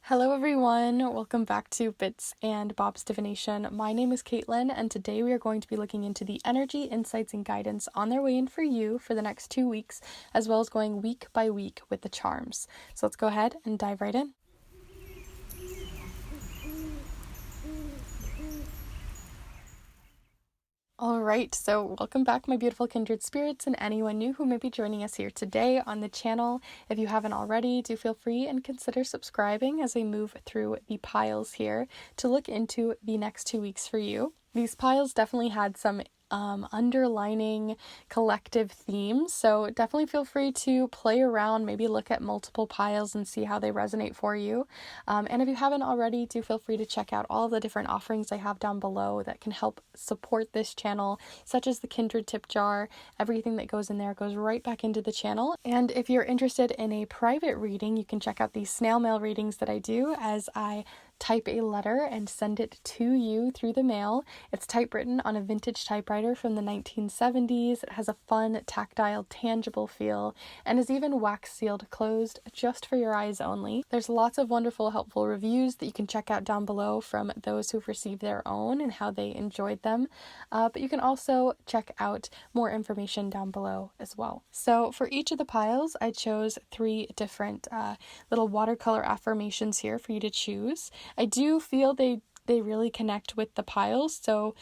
Hello everyone, welcome back to Bits and Bob's Divination. My name is Caitlin, and today we are going to be looking into the energy, insights, and guidance on their way in for you for the next 2 weeks, as well as going week by week with the charms. So let's go ahead and dive right in. Alright, so welcome back my beautiful kindred spirits and anyone new who may be joining us here today on the channel. If you haven't already, do feel free and consider subscribing as we move through the piles here to look into the next 2 weeks for you. These piles definitely had some underlining collective themes, so definitely feel free to play around, maybe look at multiple piles and see how they resonate for you. And if you haven't already, do feel free to check out all of the different offerings I have down below that can help support this channel, such as the Kindred tip jar. Everything that goes in there goes right back into the channel. And if you're interested in a private reading, you can check out these snail mail readings that I do as I type a letter and send it to you through the mail. It's typewritten on a vintage typewriter from the 1970s. It has a fun, tactile, tangible feel, and is even wax sealed closed just for your eyes only. There's lots of wonderful, helpful reviews that you can check out down below from those who've received their own and how they enjoyed them. But you can also check out more information down below as well. So for each of the piles, I chose 3 different little watercolor affirmations here for you to choose. I do feel they really connect with the piles, so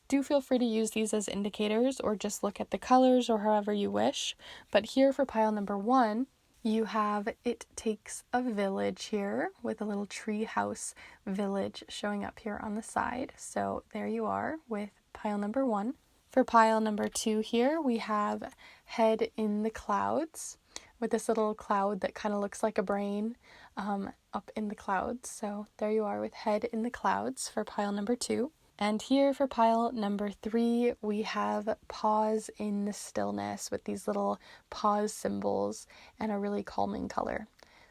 do feel free to use these as indicators or just look at the colors or however you wish. But here for pile number 1, you have It Takes a Village here with a little tree house village showing up here on the side. So there you are with pile number 1. For pile number 2 here, we have Head in the Clouds with this little cloud that kind of looks like a brain up in the clouds. So there you are with Head in the Clouds for pile number 2. And here for pile number 3, we have Pause in the Stillness with these little pause symbols and a really calming color.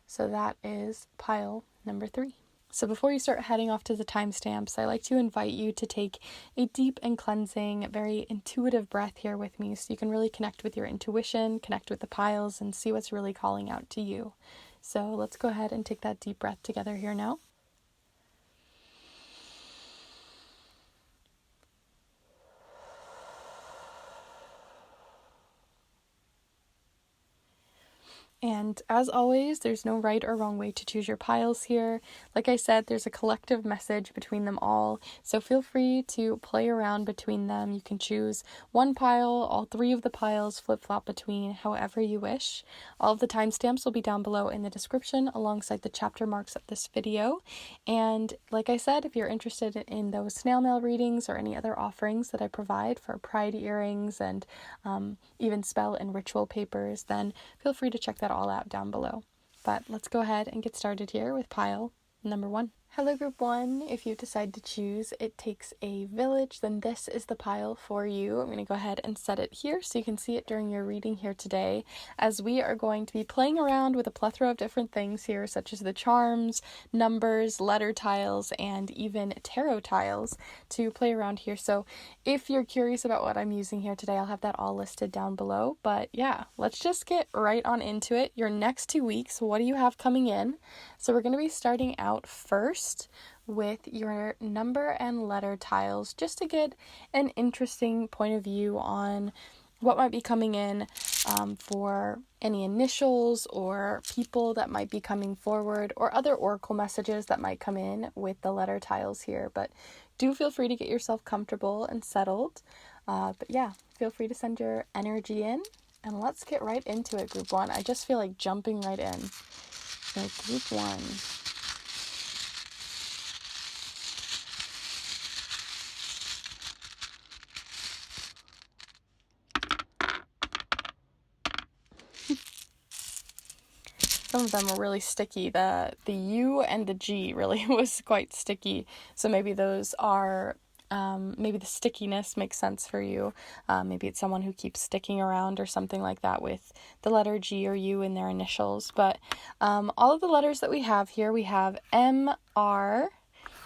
So that is pile number 3. So before you start heading off to the timestamps, I like to invite you to take a deep and cleansing, very intuitive breath here with me so you can really connect with your intuition, connect with the piles, and see what's really calling out to you. So let's go ahead and take that deep breath together here now. And as always, there's no right or wrong way to choose your piles here. Like I said, there's a collective message between them all, so feel free to play around between them. You can choose one pile, all 3 of the piles, flip-flop between, however you wish. All of the timestamps will be down below in the description alongside the chapter marks of this video. And like I said, if you're interested in those snail mail readings or any other offerings that I provide for pride earrings and even spell and ritual papers, then feel free to check that all out down below. But let's go ahead and get started here with pile number 1. Hello group 1, if you decide to choose It Takes a Village, then this is the pile for you. I'm going to go ahead and set it here so you can see it during your reading here today, as we are going to be playing around with a plethora of different things here, such as the charms, numbers, letter tiles, and even tarot tiles to play around here. So if you're curious about what I'm using here today, I'll have that all listed down below. But yeah, let's just get right on into it. Your next 2 weeks, what do you have coming in? So we're going to be starting out first with your number and letter tiles, just to get an interesting point of view on what might be coming in for any initials or people that might be coming forward, or other oracle messages that might come in with the letter tiles here. But do feel free to get yourself comfortable and settled. But yeah, feel free to send your energy in, and let's get right into it, group 1. I just feel like jumping right in. So group 1. Some of them were really sticky. The U and the G really was quite sticky. So maybe those are, maybe the stickiness makes sense for you. Maybe it's someone who keeps sticking around or something like that with the letter G or U in their initials. But all of the letters that we have here, we have M-R,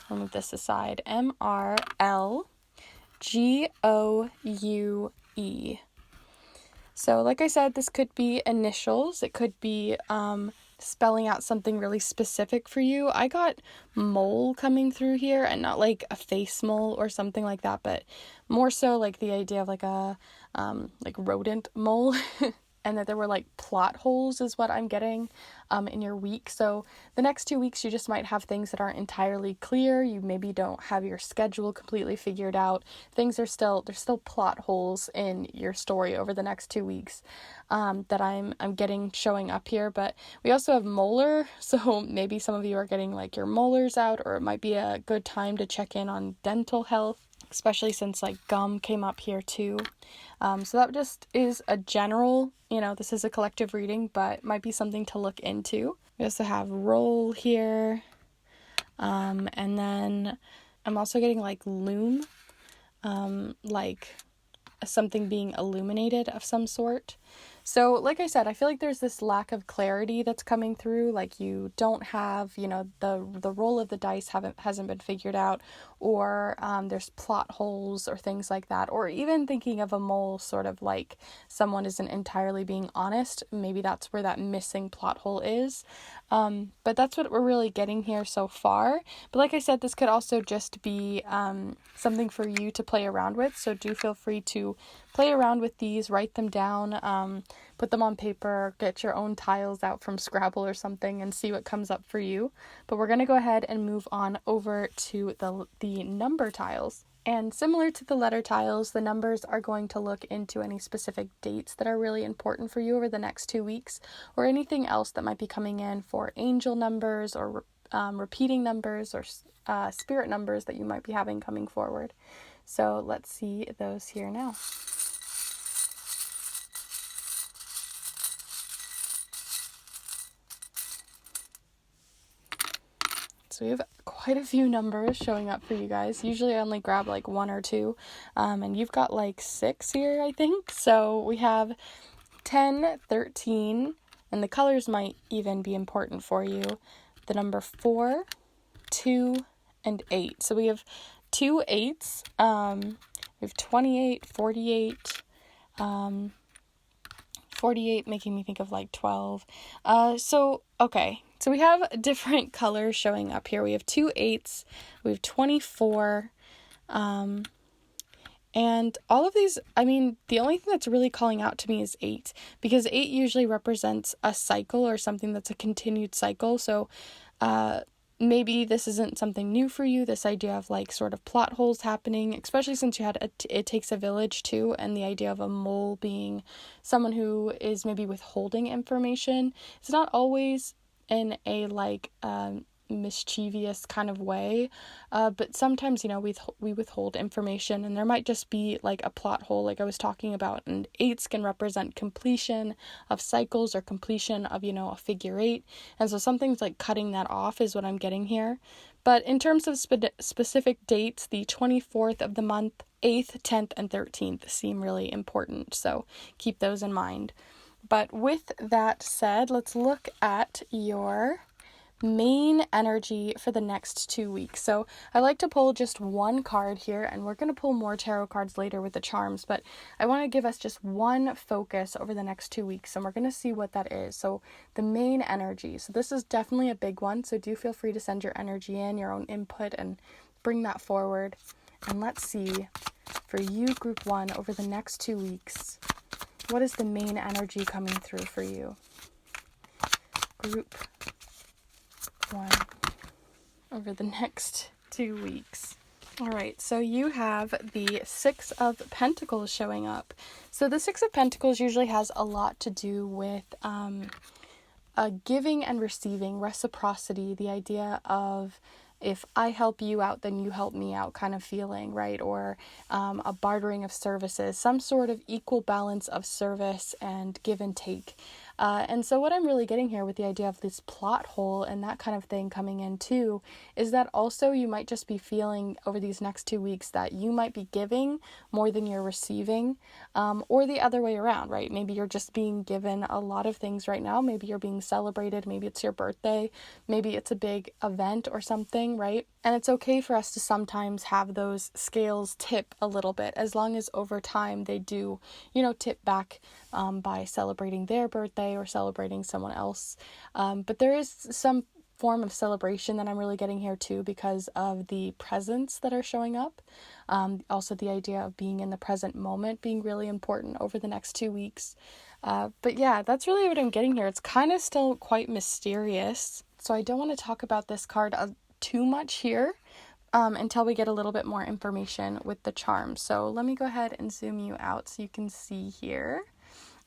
I'll move this aside, M-R-L-G-O-U-E. So like I said, this could be initials. It could be spelling out something really specific for you. I got mole coming through here, and not like a face mole or something like that, but more so like the idea of like a like rodent mole. And that there were like plot holes is what I'm getting in your week. So the next 2 weeks, you just might have things that aren't entirely clear. You maybe don't have your schedule completely figured out. There's still plot holes in your story over the next 2 weeks that I'm getting showing up here. But we also have molar, so maybe some of you are getting like your molars out, or it might be a good time to check in on dental health, especially since like gum came up here too. So that just is a general, this is a collective reading, but might be something to look into. We also have roll here. And then I'm also getting like loom, like something being illuminated of some sort. So like I said, I feel like there's this lack of clarity that's coming through, like you don't have, the roll of the dice hasn't been figured out, or there's plot holes or things like that, or even thinking of a mole sort of like someone isn't entirely being honest. Maybe that's where that missing plot hole is. But that's what we're really getting here so far. But like I said, this could also just be something for you to play around with. So do feel free to play around with these, write them down, put them on paper, get your own tiles out from Scrabble or something and see what comes up for you. But we're going to go ahead and move on over to the number tiles. And similar to the letter tiles, the numbers are going to look into any specific dates that are really important for you over the next 2 weeks, or anything else that might be coming in for angel numbers or repeating numbers or spirit numbers that you might be having coming forward. So let's see those here now. So we have quite a few numbers showing up for you guys. Usually I only grab like 1 or 2, and you've got like 6 here, I think. So we have 10, 13, and the colors might even be important for you. The number 4, 2, and 8. So we have 2 8s. We have 28, 48, 48 making me think of like 12. Okay. So we have different colors showing up here. We have 2 8s, we have 24, and all of these, the only thing that's really calling out to me is 8, because 8 usually represents a cycle or something that's a continued cycle. So, maybe this isn't something new for you, this idea of like sort of plot holes happening, especially since you had It Takes a Village too, and the idea of a mole being someone who is maybe withholding information. It's not always in a like mischievous kind of way, but sometimes we withhold information, and there might just be like a plot hole like I was talking about. And 8s can represent completion of cycles or completion of a figure 8, and so something's like cutting that off is what I'm getting here. But in terms of specific dates, the 24th of the month, 8th, 10th, and 13th seem really important, so keep those in mind. But with that said, let's look at your main energy for the next 2 weeks. So I like to pull just one card here, and we're going to pull more tarot cards later with the charms, but I want to give us just one focus over the next 2 weeks, and we're going to see what that is. So the main energy. So this is definitely a big one, so do feel free to send your energy in, your own input, and bring that forward. And let's see, for you, group 1, over the next 2 weeks, what is the main energy coming through for you? Group 1 over the next 2 weeks. All right, so you have the 6 of Pentacles showing up. So the 6 of Pentacles usually has a lot to do with giving and receiving, reciprocity, the idea of if I help you out, then you help me out kind of feeling, right? Or a bartering of services, some sort of equal balance of service and give and take. And so what I'm really getting here with the idea of this plot hole and that kind of thing coming in too, is that also you might just be feeling over these next 2 weeks that you might be giving more than you're receiving, or the other way around, right? Maybe you're just being given a lot of things right now. Maybe you're being celebrated. Maybe it's your birthday. Maybe it's a big event or something, right? And it's okay for us to sometimes have those scales tip a little bit, as long as over time they do, tip back by celebrating their birthday or celebrating someone else. But there is some form of celebration that I'm really getting here too, because of the presents that are showing up. Also the idea of being in the present moment being really important over the next 2 weeks. But yeah, that's really what I'm getting here. It's kind of still quite mysterious. So I don't want to talk about this card too much here until we get a little bit more information with the charms. So let me go ahead and zoom you out so you can see here.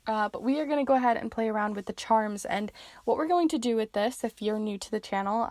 But we are going to go ahead and play around with the charms, and what we're going to do with this, if you're new to the channel,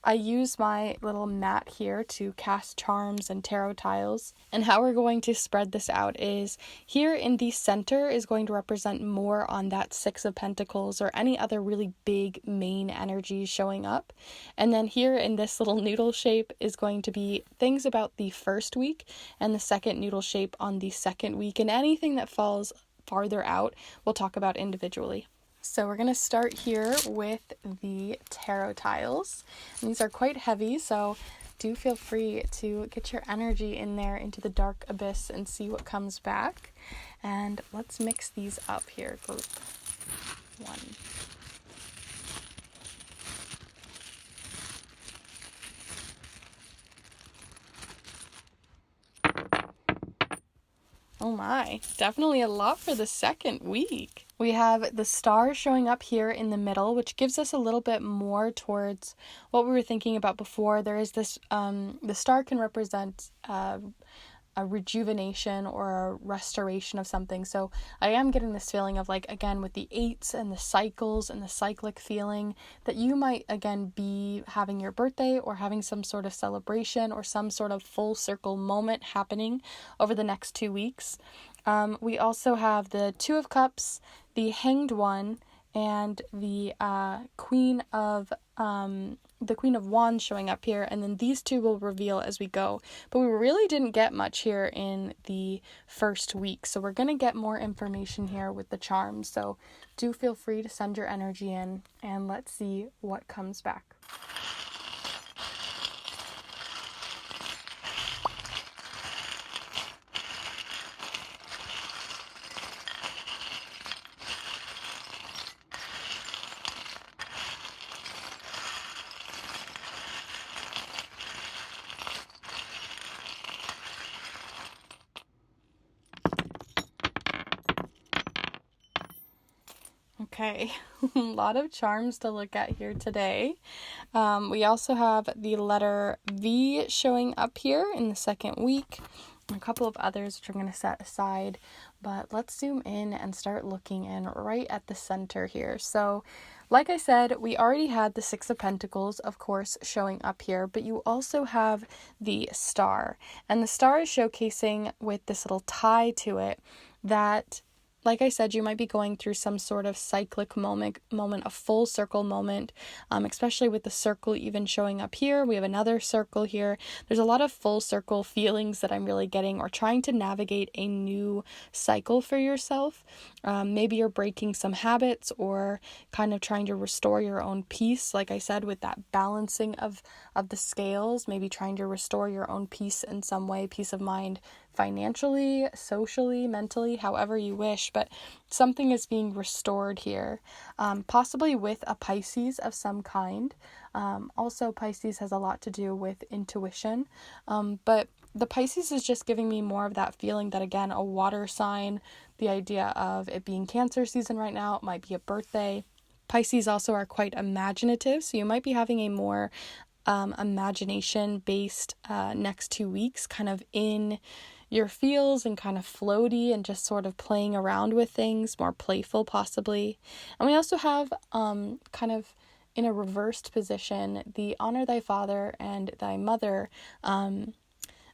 I use my little mat here to cast charms and tarot tiles, and how we're going to spread this out is here in the center is going to represent more on that Six of Pentacles or any other really big main energy showing up, and then here in this little noodle shape is going to be things about the first week, and the second noodle shape on the second week, and anything that falls farther out we'll talk about individually. So we're going to start here with the tarot tiles. And these are quite heavy, so do feel free to get your energy in there into the dark abyss and see what comes back. And let's mix these up here. Group 1. Oh my, definitely a lot for the second week. We have the star showing up here in the middle, which gives us a little bit more towards what we were thinking about before. There is this, the star can represent a rejuvenation or a restoration of something. So I am getting this feeling of, like, again, with the 8s and the cycles and the cyclic feeling, that you might again be having your birthday or having some sort of celebration or some sort of full circle moment happening over the next 2 weeks. We also have the Two of Cups, the Hanged One, and the Queen of Wands showing up here, and then these two will reveal as we go. But we really didn't get much here in the first week, so we're going to get more information here with the charms. So do feel free to send your energy in, and let's see what comes back. Okay, a lot of charms to look at here today. We also have the letter V showing up here in the second week. A couple of others which I'm going to set aside, but let's zoom in and start looking in right at the center here. So like I said, we already had the Six of Pentacles, of course, showing up here, but you also have the star, and the star is showcasing with this little tie to it that, like I said, you might be going through some sort of cyclic moment, a full circle moment, especially with the circle even showing up here. We have another circle here. There's a lot of full circle feelings that I'm really getting, or trying to navigate a new cycle for yourself. Maybe you're breaking some habits, or kind of trying to restore your own peace. Like I said, with that balancing of the scales, maybe trying to restore your own peace in some way, peace of mind, financially, socially, mentally, however you wish, but something is being restored here, possibly with a Pisces of some kind. Also, Pisces has a lot to do with intuition, but the Pisces is just giving me more of that feeling that, again, a water sign, the idea of it being Cancer season right now, it might be a birthday. Pisces also are quite imaginative, so you might be having a more imagination-based next 2 weeks, kind of in your feels and kind of floaty and just sort of playing around with things, more playful possibly. And we also have kind of in a reversed position, the honor thy father and thy mother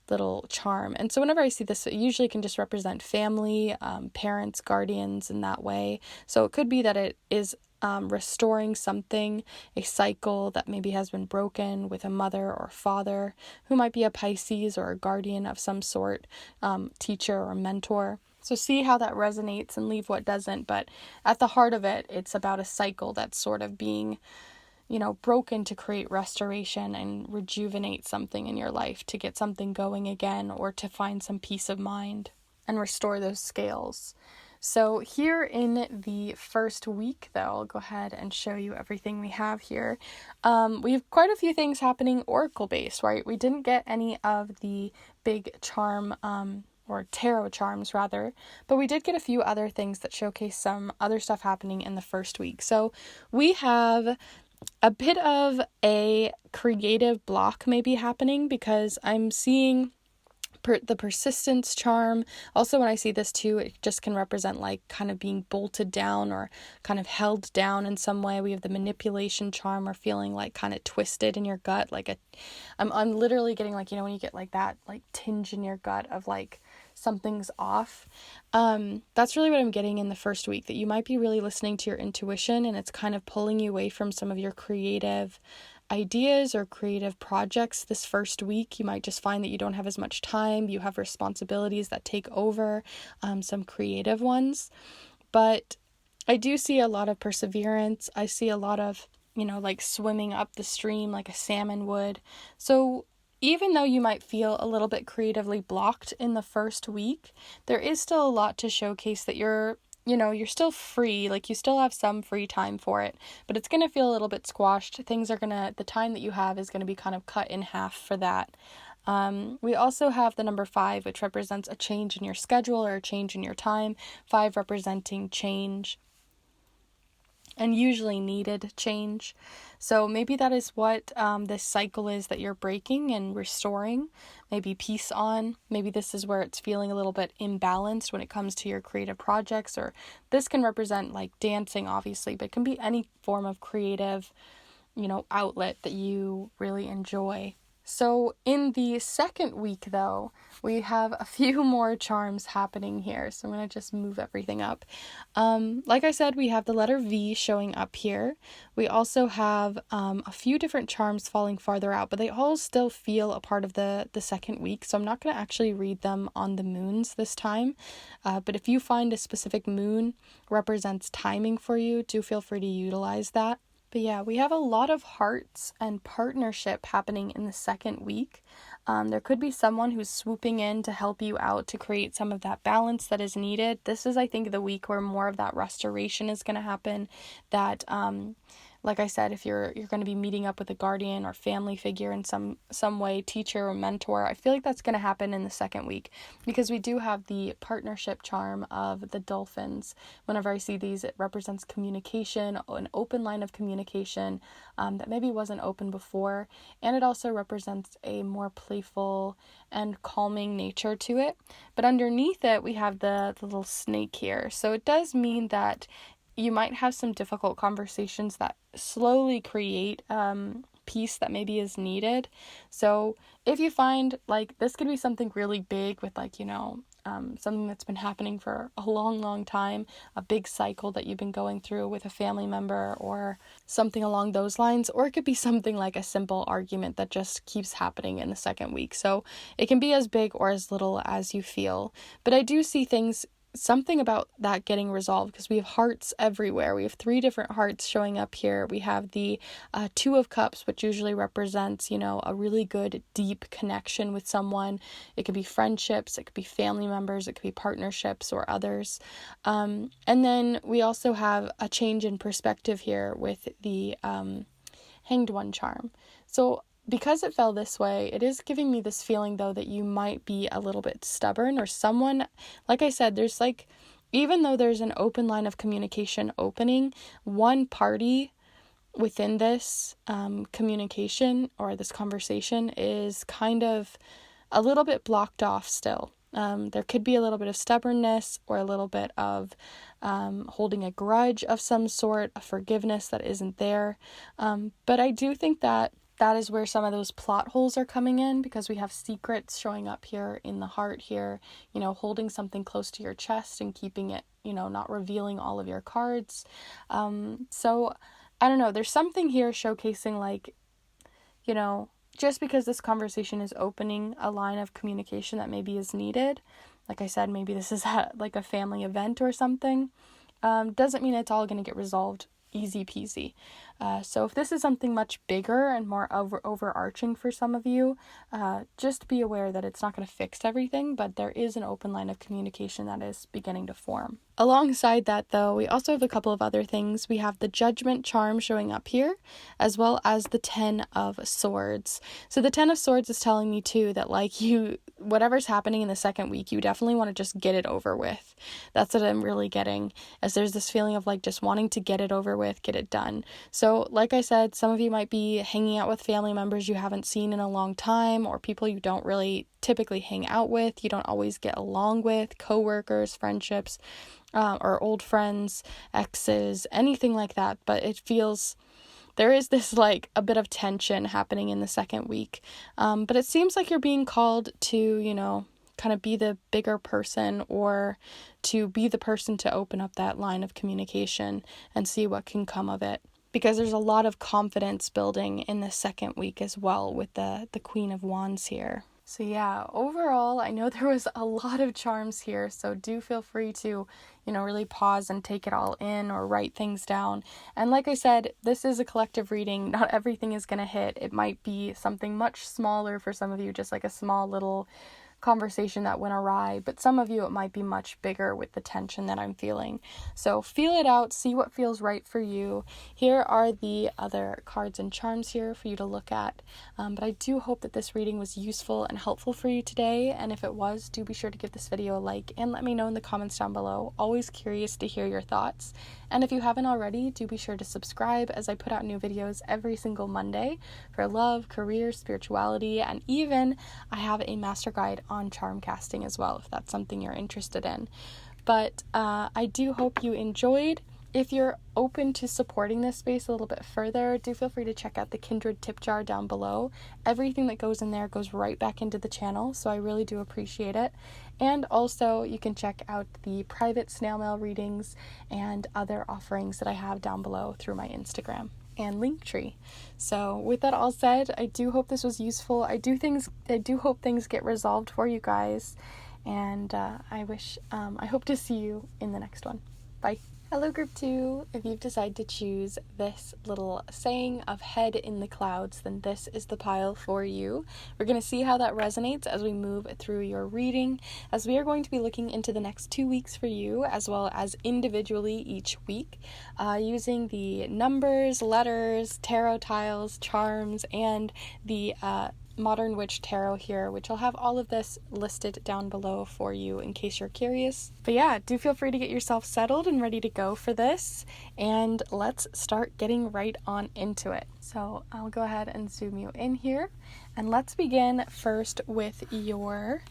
little charm. And so whenever I see this, it usually can just represent family, parents, guardians in that way. So it could be that it is restoring something, a cycle that maybe has been broken with a mother or father who might be a Pisces or a guardian of some sort, teacher or mentor. So see how that resonates and leave what doesn't. But at the heart of it, it's about a cycle that's sort of being, broken to create restoration and rejuvenate something in your life, to get something going again, or to find some peace of mind and restore those scales. So here in the first week, though, I'll go ahead and show you everything we have here. We have quite a few things happening oracle-based, right? We didn't get any of the big charm, or tarot charms rather, but we did get a few other things that showcase some other stuff happening in the first week. So we have a bit of a creative block maybe happening because I'm seeing the persistence charm. Also, when I see this too, it just can represent like kind of being bolted down or kind of held down in some way. We have the manipulation charm, or feeling like kind of twisted in your gut, like I'm literally getting like, when you get like that like tinge in your gut of like something's off. That's really what I'm getting in the first week, that you might be really listening to your intuition, and it's kind of pulling you away from some of your creative ideas or creative projects this first week. You might just find that you don't have as much time. You have responsibilities that take over, some creative ones. But I do see a lot of perseverance. I see a lot of, like swimming up the stream like a salmon would. So even though you might feel a little bit creatively blocked in the first week, there is still a lot to showcase that you're still free, like you still have some free time for it, but it's going to feel a little bit squashed. The time that you have is going to be kind of cut in half for that. We also have the number 5, which represents a change in your schedule or a change in your time. 5 representing change, and usually needed change. So maybe that is what this cycle is that you're breaking and restoring, maybe peace on. Maybe this is where it's feeling a little bit imbalanced when it comes to your creative projects, or this can represent like dancing, obviously, but it can be any form of creative, outlet that you really enjoy. So in the second week, though, we have a few more charms happening here. So I'm going to just move everything up. Like I said, we have the letter V showing up here. We also have a few different charms falling farther out, but they all still feel a part of the second week. So I'm not going to actually read them on the moons this time. But if you find a specific moon represents timing for you, do feel free to utilize that. But yeah, we have a lot of hearts and partnership happening in the second week. There could be someone who's swooping in to help you out to create some of that balance that is needed. This is, I think, the week where more of that restoration is going to happen. That, like I said, if you're going to be meeting up with a guardian or family figure in some way, teacher or mentor, I feel like that's going to happen in the second week, because we do have the partnership charm of the dolphins. Whenever I see these, it represents communication, an open line of communication that maybe wasn't open before, and it also represents a more playful and calming nature to it. But underneath it, we have the little snake here. So it does mean that you might have some difficult conversations that slowly create peace that maybe is needed. So if you find like this could be something really big with like, something that's been happening for a long time, a big cycle that you've been going through with a family member or something along those lines, or it could be something like a simple argument that just keeps happening in the second week. So it can be as big or as little as you feel. But I do see something about that getting resolved, because we have hearts everywhere. We have 3 different hearts showing up here. We have the 2 of Cups, which usually represents, a really good, deep connection with someone. It could be friendships, it could be family members, it could be partnerships or others. And then we also have a change in perspective here with the Hanged One charm. So because it fell this way, it is giving me this feeling, though, that you might be a little bit stubborn, or someone, like I said, there's like, even though there's an open line of communication opening, one party within this communication or this conversation is kind of a little bit blocked off still. There could be a little bit of stubbornness or a little bit of holding a grudge of some sort, a forgiveness that isn't there. But I do think that is where some of those plot holes are coming in, because we have secrets showing up here in the heart here, holding something close to your chest and keeping it, not revealing all of your cards. So I don't know, there's something here showcasing like, just because this conversation is opening a line of communication that maybe is needed, like I said, maybe this is like a family event or something, doesn't mean it's all going to get resolved easy peasy. So if this is something much bigger and more overarching for some of you, just be aware that it's not going to fix everything, but there is an open line of communication that is beginning to form. Alongside that, though, we also have a couple of other things. We have the Judgment charm showing up here, as well as the 10 of Swords. So the 10 of Swords is telling me, too, that, like, whatever's happening in the second week, you definitely want to just get it over with. That's what I'm really getting, as there's this feeling of, like, just wanting to get it over with, get it done. So, like I said, some of you might be hanging out with family members you haven't seen in a long time, or people you don't really typically hang out with, you don't always get along with, coworkers, friendships, or old friends, exes, anything like that. But it feels there is this, like, a bit of tension happening in the second week. But it seems like you're being called to, kind of be the bigger person, or to be the person to open up that line of communication and see what can come of it. Because there's a lot of confidence building in the second week as well with the Queen of Wands here. So yeah, overall, I know there was a lot of charms here, so do feel free to, really pause and take it all in or write things down. And like I said, this is a collective reading. Not everything is going to hit. It might be something much smaller for some of you, just like a small little conversation that went awry, but some of you it might be much bigger with the tension that I'm feeling. So feel it out, see what feels right for you. Here are the other cards and charms here for you to look at. But I do hope that this reading was useful and helpful for you today, and if it was, do be sure to give this video a like and let me know in the comments down below. Always curious to hear your thoughts. And if you haven't already, do be sure to subscribe, as I put out new videos every single Monday for love, career, spirituality, and even I have a master guide on charm casting as well, if that's something you're interested in. But I do hope you enjoyed. If you're open to supporting this space a little bit further, do feel free to check out the Kindred tip jar down below. Everything that goes in there goes right back into the channel, so I really do appreciate it. And also, you can check out the private snail mail readings and other offerings that I have down below through my Instagram and Linktree. So with that all said, I do hope this was useful. I do hope things get resolved for you guys, and I hope to see you in the next one. Bye. Hello group 2, if you've decided to choose this little saying of head in the clouds, then this is the pile for you. We're going to see how that resonates as we move through your reading, as we are going to be looking into the next 2 weeks for you, as well as individually each week, using the numbers, letters, tarot tiles, charms, and the Modern Witch Tarot here, which I'll have all of this listed down below for you in case you're curious. But yeah, do feel free to get yourself settled and ready to go for this, and let's start getting right on into it. So I'll go ahead and zoom you in here, and let's begin first with your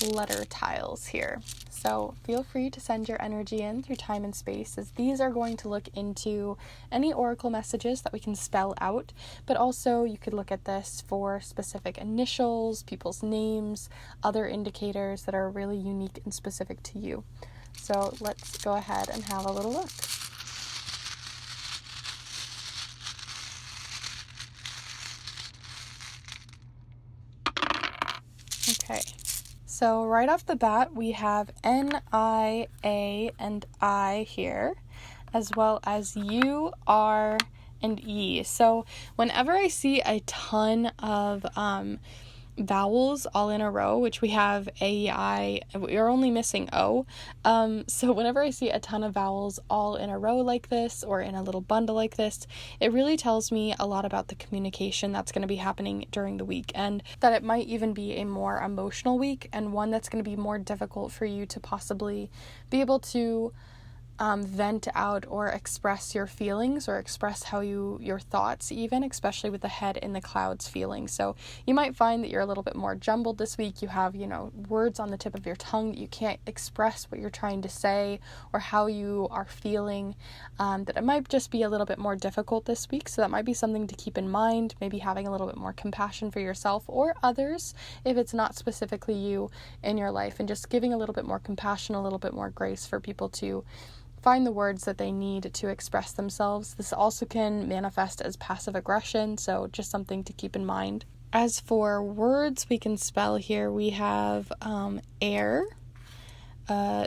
letter tiles here. So feel free to send your energy in through time and space, as these are going to look into any oracle messages that we can spell out, but also you could look at this for specific initials, people's names, other indicators that are really unique and specific to you. So let's go ahead and have a little look. Okay. So right off the bat, we have N, I, A, and I here, as well as U, R, and E. So whenever I see a ton of vowels all in a row, which we have A, I, we're only missing O. So whenever I see a ton of vowels all in a row like this, or in a little bundle like this, it really tells me a lot about the communication that's going to be happening during the week, and that it might even be a more emotional week, and one that's going to be more difficult for you to possibly be able to vent out or express your feelings, or express how your thoughts, even, especially with the head in the clouds feeling. So you might find that you're a little bit more jumbled this week. You have, words on the tip of your tongue that you can't express what you're trying to say or how you are feeling, that it might just be a little bit more difficult this week. So that might be something to keep in mind, maybe having a little bit more compassion for yourself or others if it's not specifically you in your life, and just giving a little bit more compassion, a little bit more grace for people to find the words that they need to express themselves. This also can manifest as passive aggression, so just something to keep in mind. As for words we can spell here, we have air.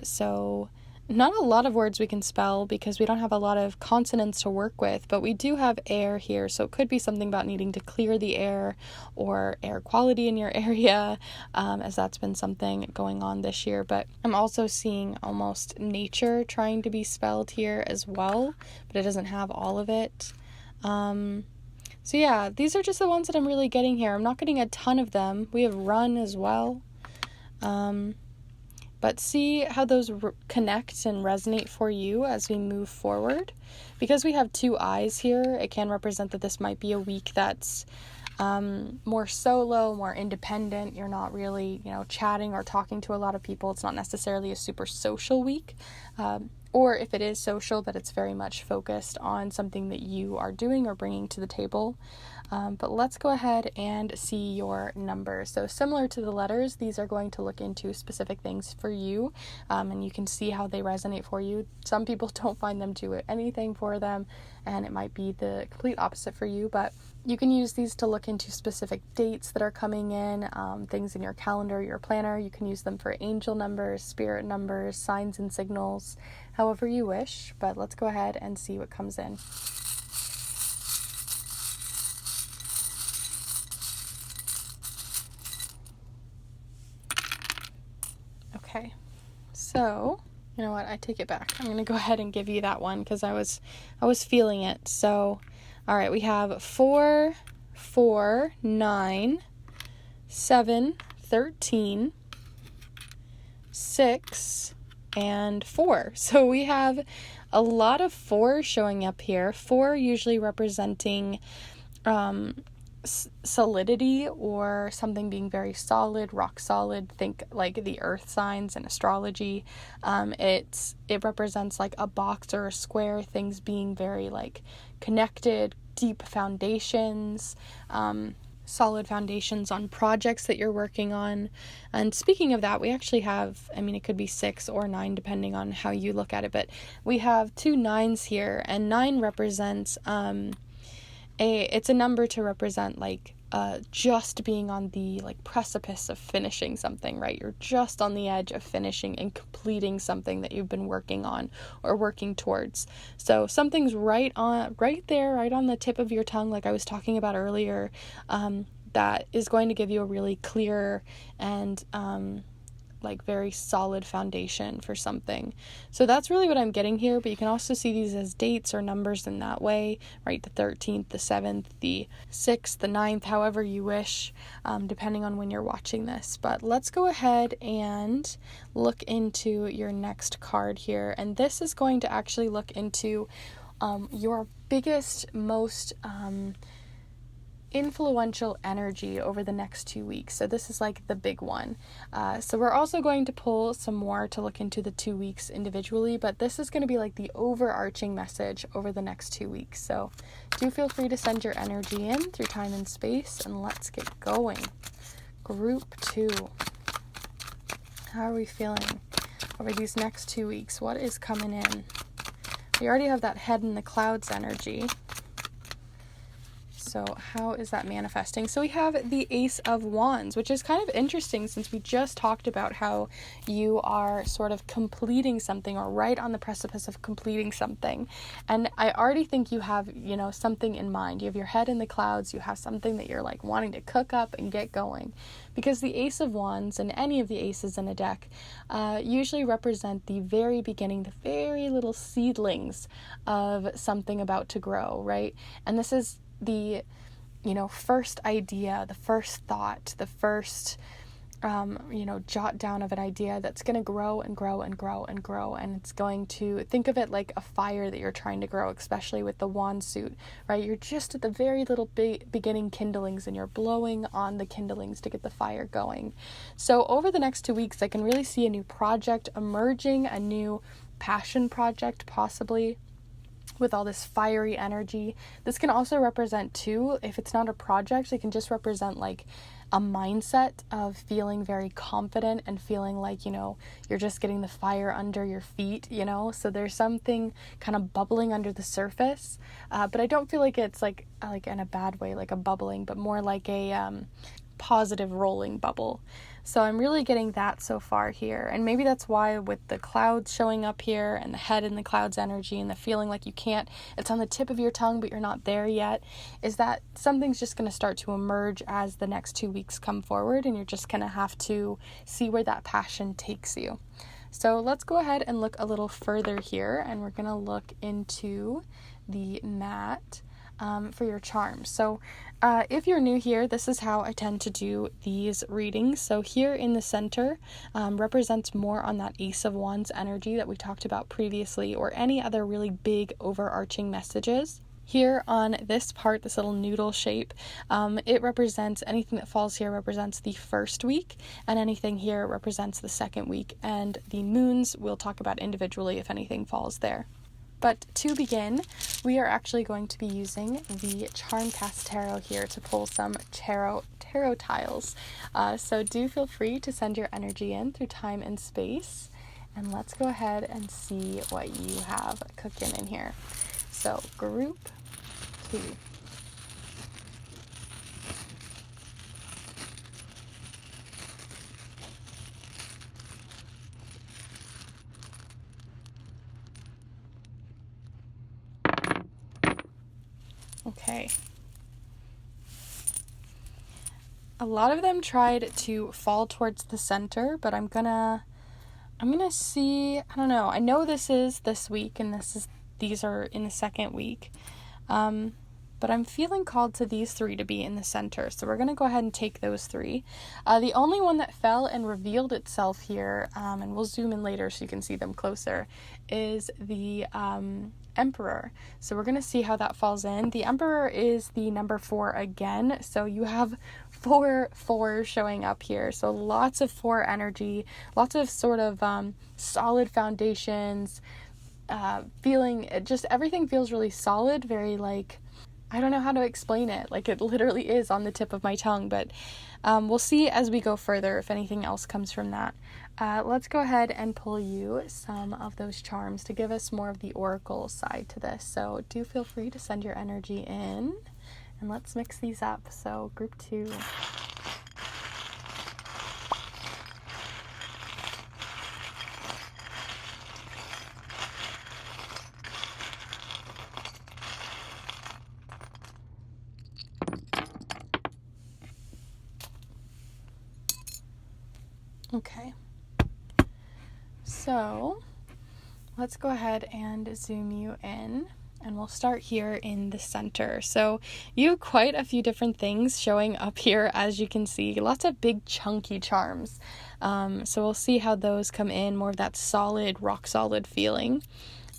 So not a lot of words we can spell because we don't have a lot of consonants to work with, but we do have air here, so it could be something about needing to clear the air or air quality in your area, as that's been something going on this year. But I'm also seeing almost nature trying to be spelled here as well, but it doesn't have all of it. So yeah, these are just the ones that I'm really getting here. I'm not getting a ton of them. We have run as well. But see how those connect and resonate for you as we move forward. Because we have two eyes here, it can represent that this might be a week that's more solo, more independent. You're not really, chatting or talking to a lot of people. It's not necessarily a super social week. Or if it is social, that it's very much focused on something that you are doing or bringing to the table. But let's go ahead and see your numbers. So similar to the letters, these are going to look into specific things for you, and you can see how they resonate for you. Some people don't find them do anything for them, and it might be the complete opposite for you, but you can use these to look into specific dates that are coming in, things in your calendar, your planner. You can use them for angel numbers, spirit numbers, signs and signals, however you wish. But let's go ahead and see what comes in. Okay, so you know what? I take it back. I'm going to go ahead and give you that one because I was feeling it. So, all right, we have 4, 4, 9, 7, 13, 6, and 4. So we have a lot of 4 showing up here. 4 usually representing solidity or something being very solid, rock solid. Think like the earth signs and astrology. It represents like a box or a square, things being very like connected, deep foundations, solid foundations on projects that you're working on. And speaking of that, we actually have, it could be 6 or 9 depending on how you look at it, but we have 2 9s here, and 9 represents it's a number to represent like just being on the like precipice of finishing something, right? You're just on the edge of finishing and completing something that you've been working on or working towards. So something's right there, right on the tip of your tongue, like I was talking about earlier, that is going to give you a really clear and like very solid foundation for something. So that's really what I'm getting here, but you can also see these as dates or numbers in that way, right? The 13th, the 7th, the 6th, the 9th, however you wish, depending on when you're watching this. But let's go ahead and look into your next card here. And this is going to actually look into your biggest, most influential energy over the next 2 weeks. So this is like the big one. So we're also going to pull some more to look into the 2 weeks individually, but this is going to be like the overarching message over the next 2 weeks. So do feel free to send your energy in through time and space, and let's get going. Group 2. How are we feeling over these next 2 weeks? What is coming in? We already have that head in the clouds energy. So how is that manifesting? So we have the Ace of Wands, which is kind of interesting since we just talked about how you are sort of completing something or right on the precipice of completing something. And I already think you have, something in mind. You have your head in the clouds. You have something that you're like wanting to cook up and get going. Because the Ace of Wands and any of the aces in a deck usually represent the very beginning, the very little seedlings of something about to grow, right? And this is the first idea, the first thought, the first jot down of an idea that's going to grow and grow and grow and grow, and it's going to think of it like a fire that you're trying to grow, especially with the wand suit, right? You're just at the very little beginning kindlings, and you're blowing on the kindlings to get the fire going. So over the next 2 weeks, I can really see a new project emerging, a new passion project possibly, with all this fiery energy. This can also represent too, if it's not a project, it can just represent like a mindset of feeling very confident and feeling like, you're just getting the fire under your feet, so there's something kind of bubbling under the surface, but I don't feel like it's like in a bad way, like a bubbling, but more like a positive rolling bubble. So I'm really getting that so far here. And maybe that's why with the clouds showing up here and the head in the clouds energy and the feeling like you can't, it's on the tip of your tongue but you're not there yet, is that something's just going to start to emerge as the next 2 weeks come forward, and you're just going to have to see where that passion takes you. So let's go ahead and look a little further here, and we're going to look into the mat for your charms. So if you're new here, this is how I tend to do these readings. So here in the center represents more on that Ace of Wands energy that we talked about previously, or any other really big overarching messages. Here on this part, this little noodle shape, it represents, anything that falls here represents the first week, and anything here represents the second week, and the moons we'll talk about individually if anything falls there. But to begin, we are actually going to be using the Charmcast Tarot here to pull some tarot tiles. So do feel free to send your energy in through time and space, and let's go ahead and see what you have cooking in here. So group 2. Okay. A lot of them tried to fall towards the center, but I'm gonna see, I don't know. I know this is this week and these are in the second week. But I'm feeling called to these 3 to be in the center. So we're going to go ahead and take those 3. The only one that fell and revealed itself here, and we'll zoom in later so you can see them closer, is the Emperor. So we're going to see how that falls in. The Emperor is the number 4 again. So you have 4 4s showing up here. So lots of 4 energy, lots of sort of solid foundations, feeling, just everything feels really solid, very like, I don't know how to explain it. Like, it literally is on the tip of my tongue, but we'll see as we go further if anything else comes from that. Let's go ahead and pull you some of those charms to give us more of the oracle side to this. So do feel free to send your energy in, and let's mix these up. So group 2. Okay, so let's go ahead and zoom you in, and we'll start here in the center. So you have quite a few different things showing up here, as you can see, lots of big chunky charms. So we'll see how those come in, more of that solid, rock solid feeling.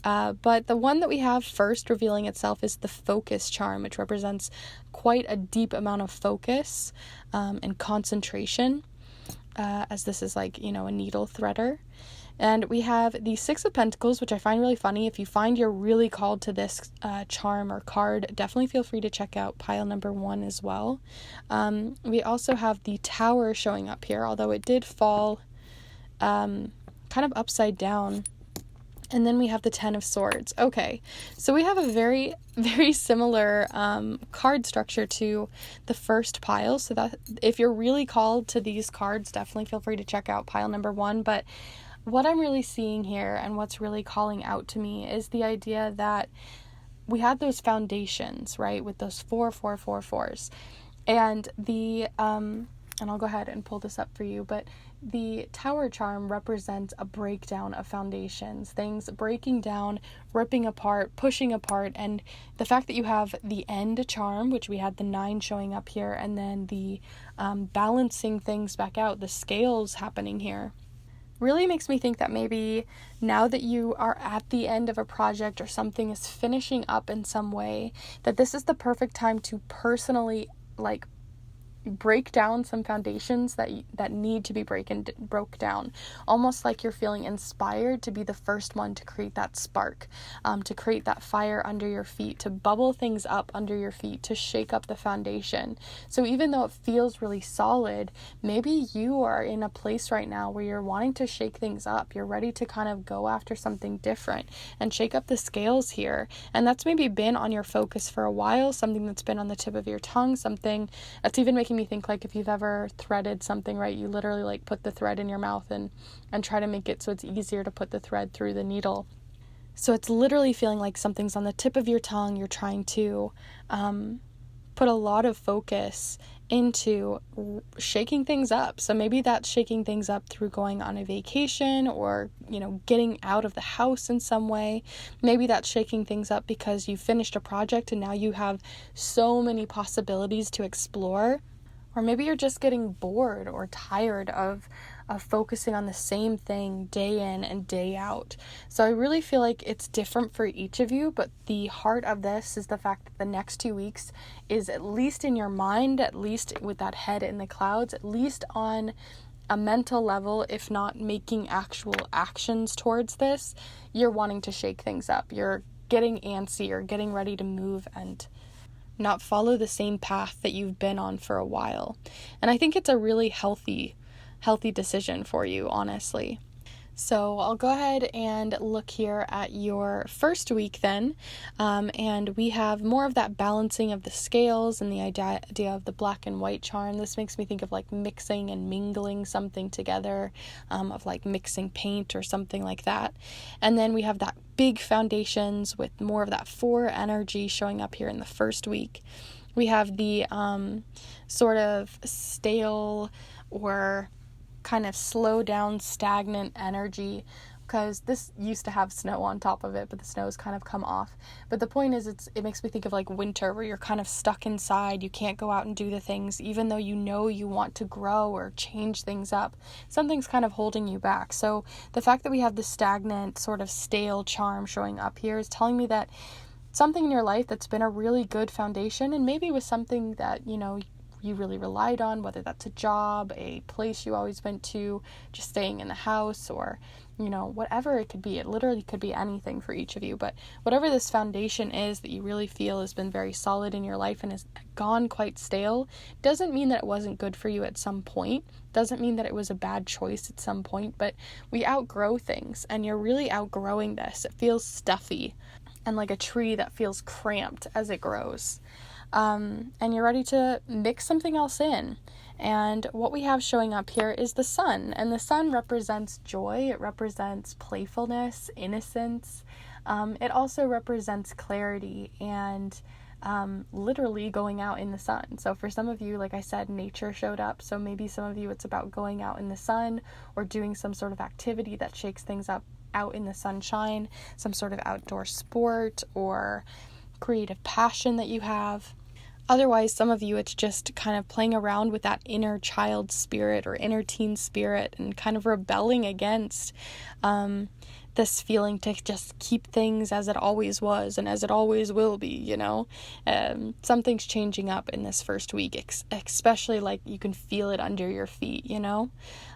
But the one that we have first revealing itself is the focus charm, which represents quite a deep amount of focus and concentration. As this is like, a needle threader. And we have the 6 of Pentacles, which I find really funny. If you find you're really called to this charm or card, definitely feel free to check out pile number 1 as well. We also have the Tower showing up here, although it did fall kind of upside down. And then we have the 10 of Swords. Okay, so we have a very, very similar card structure to the first pile. So that if you're really called to these cards, definitely feel free to check out pile number 1. But what I'm really seeing here and what's really calling out to me is the idea that we had those foundations, right, with those 4 4 4 4s. And the and I'll go ahead and pull this up for you, but the Tower charm represents a breakdown of foundations, things breaking down, ripping apart, pushing apart, and the fact that you have the End charm, which we had the 9 showing up here, and then the balancing things back out, the scales happening here, really makes me think that maybe now that you are at the end of a project or something is finishing up in some way, that this is the perfect time to personally, break down some foundations that need to be broke down, almost like you're feeling inspired to be the first one to create that spark, to create that fire under your feet, to bubble things up under your feet, to shake up the foundation. So even though it feels really solid, maybe you are in a place right now where you're wanting to shake things up. You're ready to kind of go after something different and shake up the scales here, and that's maybe been on your focus for a while, something that's been on the tip of your tongue, something that's even making making me think, like, if you've ever threaded something, right, you literally, like, put the thread in your mouth and try to make it so it's easier to put the thread through the needle. So it's literally feeling like something's on the tip of your tongue. You're trying to put a lot of focus into shaking things up. So maybe that's shaking things up through going on a vacation or, getting out of the house in some way. Maybe that's shaking things up because you finished a project and now you have so many possibilities to explore. Or maybe you're just getting bored or tired of focusing on the same thing day in and day out. So I really feel like it's different for each of you, but the heart of this is the fact that the next 2 weeks is at least in your mind, at least with that head in the clouds, at least on a mental level, if not making actual actions towards this, you're wanting to shake things up. You're getting antsy or getting ready to move and not follow the same path that you've been on for a while. And I think it's a really healthy decision for you, honestly. So I'll go ahead and look here at your first week then, and we have more of that balancing of the scales and the idea of the black and white charm. This makes me think of like mixing and mingling something together, of like mixing paint or something like that. And then we have that big foundations with more of that 4 energy showing up here in the first week. We have the sort of stale or kind of slow down, stagnant energy, because this used to have snow on top of it, but the snow's kind of come off. But the point is, it makes me think of like winter, where you're kind of stuck inside. You can't go out and do the things, even though you want to grow or change things up. Something's kind of holding you back. So the fact that we have the stagnant, sort of stale charm showing up here is telling me that something in your life that's been a really good foundation, and maybe was something that, you really relied on, whether that's a job, a place you always went to, just staying in the house, or, whatever it could be. It literally could be anything for each of you, but whatever this foundation is that you really feel has been very solid in your life and has gone quite stale, doesn't mean that it wasn't good for you at some point, doesn't mean that it was a bad choice at some point, but we outgrow things, and you're really outgrowing this. It feels stuffy and like a tree that feels cramped as it grows. And you're ready to mix something else in. And what we have showing up here is the sun, and the sun represents joy. It represents playfulness, innocence. It also represents clarity and literally going out in the sun. So for some of you, like I said, nature showed up. So maybe some of you, it's about going out in the sun or doing some sort of activity that shakes things up out in the sunshine, some sort of outdoor sport or creative passion that you have. Otherwise, some of you, it's just kind of playing around with that inner child spirit or inner teen spirit and kind of rebelling against this feeling to just keep things as it always was and as it always will be, Something's changing up in this first week, especially like you can feel it under your feet,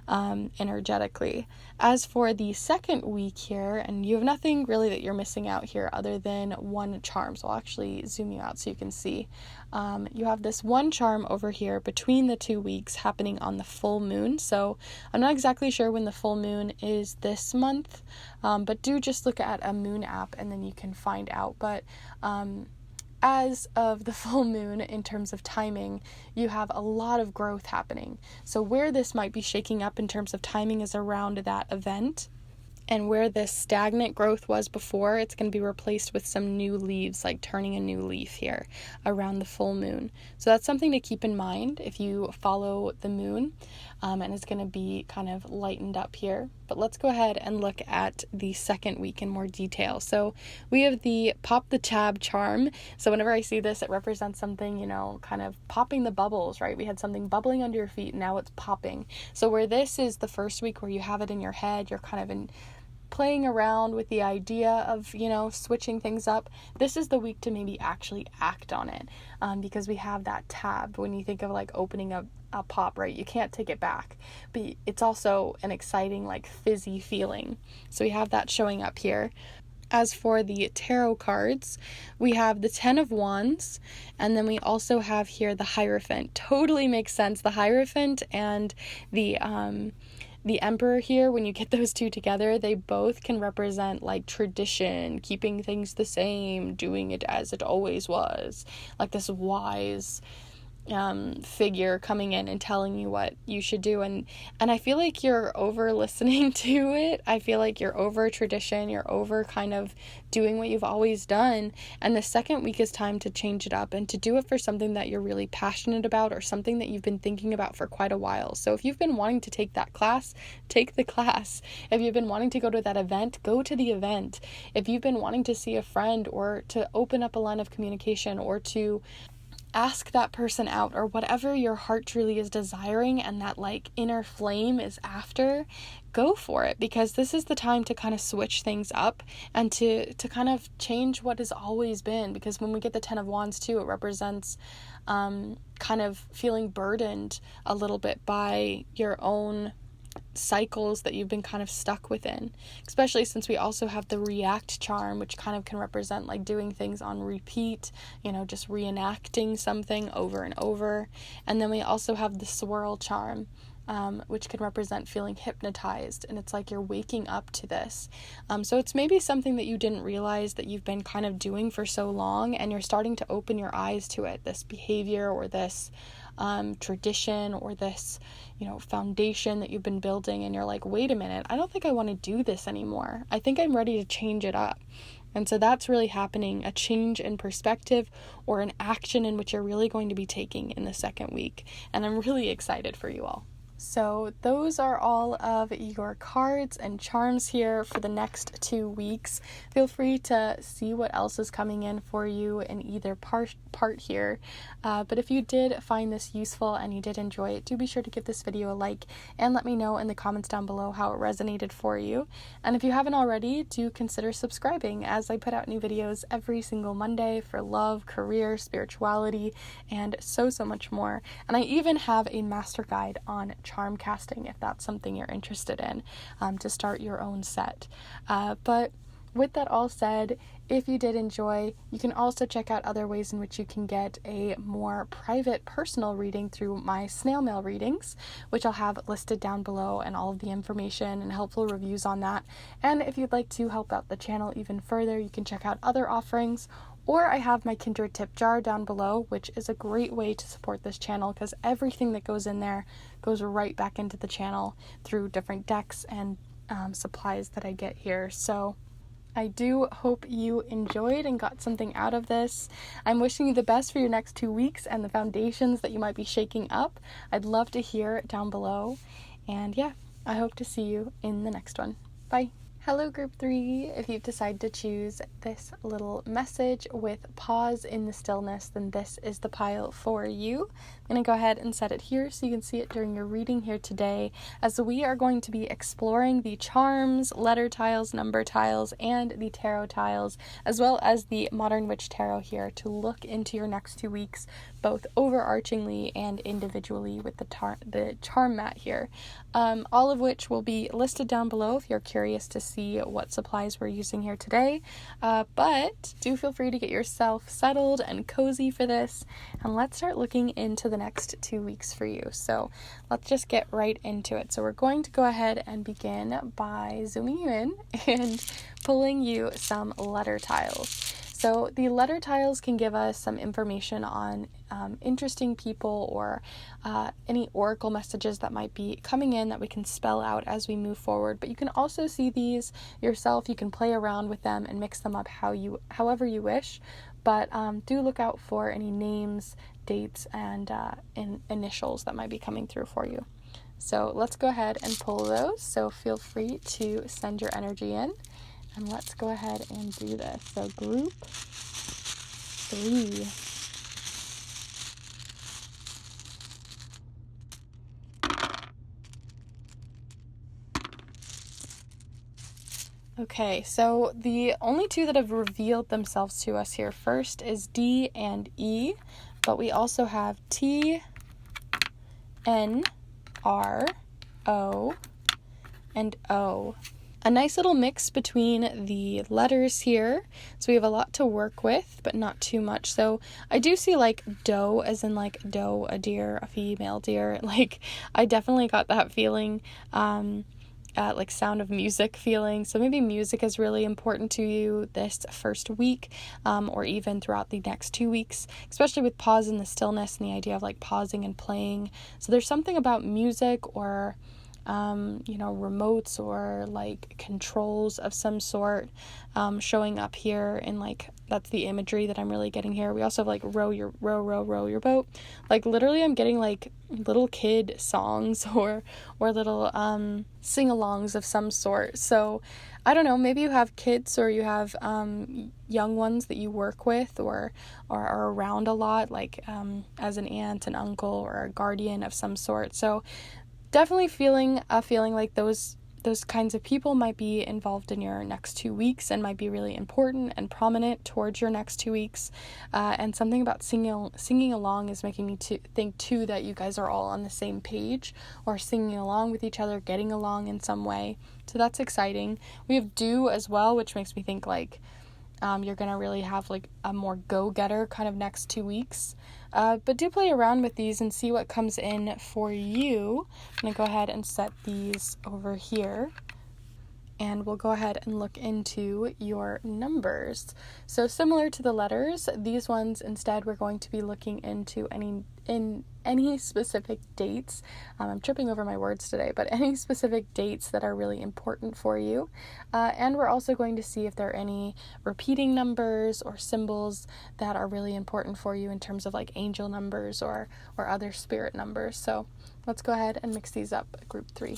energetically. As for the second week here, and you have nothing really that you're missing out here other than one charm. So I'll actually zoom you out so you can see. You have this one charm over here between the 2 weeks happening on the full moon. So I'm not exactly sure when the full moon is this month, but do just look at a moon app and then you can find out. But as of the full moon, in terms of timing, you have a lot of growth happening. So where this might be shaking up in terms of timing is around that event. And where this stagnant growth was before, it's going to be replaced with some new leaves, like turning a new leaf here around the full moon. So that's something to keep in mind if you follow the moon, and it's going to be kind of lightened up here. But let's go ahead and look at the second week in more detail. So we have the pop the tab charm. So whenever I see this, it represents something, kind of popping the bubbles, right? We had something bubbling under your feet, and now it's popping. So where this is the first week where you have it in your head, you're kind of playing around with the idea of, switching things up. This is the week to maybe actually act on it, because we have that tab. When you think of like opening a pop, right, you can't take it back, but it's also an exciting, like fizzy feeling. So we have that showing up here. As for the tarot cards, we have the 10 of Wands, and then we also have here the Hierophant. Totally makes sense. The Hierophant and the Emperor here, when you get those two together, they both can represent like tradition, keeping things the same, doing it as it always was, like this wise figure coming in and telling you what you should do, and I feel like you're over listening to it. I feel like you're over tradition, you're over kind of doing what you've always done, and the second week is time to change it up and to do it for something that you're really passionate about or something that you've been thinking about for quite a while. So if you've been wanting to take that class, take the class. If you've been wanting to go to that event, go to the event. If you've been wanting to see a friend or to open up a line of communication or to ask that person out, or whatever your heart truly is desiring and that like inner flame is after, go for it, because this is the time to kind of switch things up and to kind of change what has always been. Because when we get the 10 of Wands too, it represents kind of feeling burdened a little bit by your own cycles that you've been kind of stuck within, especially since we also have the react charm, which kind of can represent like doing things on repeat, just reenacting something over and over. And then we also have the swirl charm, which can represent feeling hypnotized, and it's like you're waking up to this. So it's maybe something that you didn't realize that you've been kind of doing for so long, and you're starting to open your eyes to it, this behavior or this tradition or this foundation that you've been building, and you're like, wait a minute, I don't think I want to do this anymore. I think I'm ready to change it up. And so that's really happening, a change in perspective or an action in which you're really going to be taking in the second week. And I'm really excited for you all. So those are all of your cards and charms here for the next 2 weeks. Feel free to see what else is coming in for you in either part here. But if you did find this useful and you did enjoy it, do be sure to give this video a like and let me know in the comments down below how it resonated for you. And if you haven't already, do consider subscribing, as I put out new videos every single Monday for love, career, spirituality, and so much more. And I even have a master guide on charm casting if that's something you're interested in, to start your own set. But with that all said, if you did enjoy, you can also check out other ways in which you can get a more private personal reading through my snail mail readings, which I'll have listed down below, and all of the information and helpful reviews on that. And if you'd like to help out the channel even further, you can check out other offerings. Or I have my Kindred tip jar down below, which is a great way to support this channel, because everything that goes in there goes right back into the channel through different decks and supplies that I get here. So I do hope you enjoyed and got something out of this. I'm wishing you the best for your next 2 weeks and the foundations that you might be shaking up. I'd love to hear down below. And yeah, I hope to see you in the next one. Bye. Hello group 3, if you've decided to choose this little message with pause in the stillness, then this is the pile for you. I'm going to go ahead and set it here so you can see it during your reading here today, as we are going to be exploring the charms, letter tiles, number tiles, and the tarot tiles, as well as the Modern Witch Tarot here, to look into your next 2 weeks, both overarchingly and individually with the charm mat here, all of which will be listed down below if you're curious to see what supplies we're using here today. But do feel free to get yourself settled and cozy for this, and let's start looking into the next 2 weeks for you. So let's just get right into it. So we're going to go ahead and begin by zooming you in and pulling you some letter tiles. So the letter tiles can give us some information on interesting people or any oracle messages that might be coming in that we can spell out as we move forward. But you can also see these yourself. You can play around with them and mix them up however you wish. But do look out for any names, dates, and initials that might be coming through for you. So let's go ahead and pull those. So feel free to send your energy in. And let's go ahead and do this. So group 3. Okay, so the only two that have revealed themselves to us here first is D and E, but we also have T, N, R, O, and O. A nice little mix between the letters here, so we have a lot to work with, but not too much. So I do see like doe, as in like doe, a deer, a female deer. Like I definitely got that feeling. like sound of music feeling. So maybe music is really important to you this first week, or even throughout the next 2 weeks, especially with pause and the stillness and the idea of like pausing and playing. So there's something about music or remotes or like controls of some sort showing up here, and like that's the imagery that I'm really getting here. We also have like row your boat. Like literally I'm getting like little kid songs or little sing-alongs of some sort. So I don't know, maybe you have kids or you have young ones that you work with or are around a lot, like as an aunt, an uncle, or a guardian of some sort. So definitely feeling like those kinds of people might be involved in your next 2 weeks and might be really important and prominent towards your next 2 weeks. And something about singing along is making me think too that you guys are all on the same page or singing along with each other, getting along in some way. So that's exciting. We have do as well, which makes me think like you're going to really have like a more go-getter kind of next 2 weeks. But do play around with these and see what comes in for you. I'm going to go ahead and set these over here. And we'll go ahead and look into your numbers. So similar to the letters, these ones instead we're going to be looking into any specific dates. I'm tripping over my words today, but any specific dates that are really important for you. And we're also going to see if there are any repeating numbers or symbols that are really important for you in terms of like angel numbers or other spirit numbers. So let's go ahead and mix these up, group 3.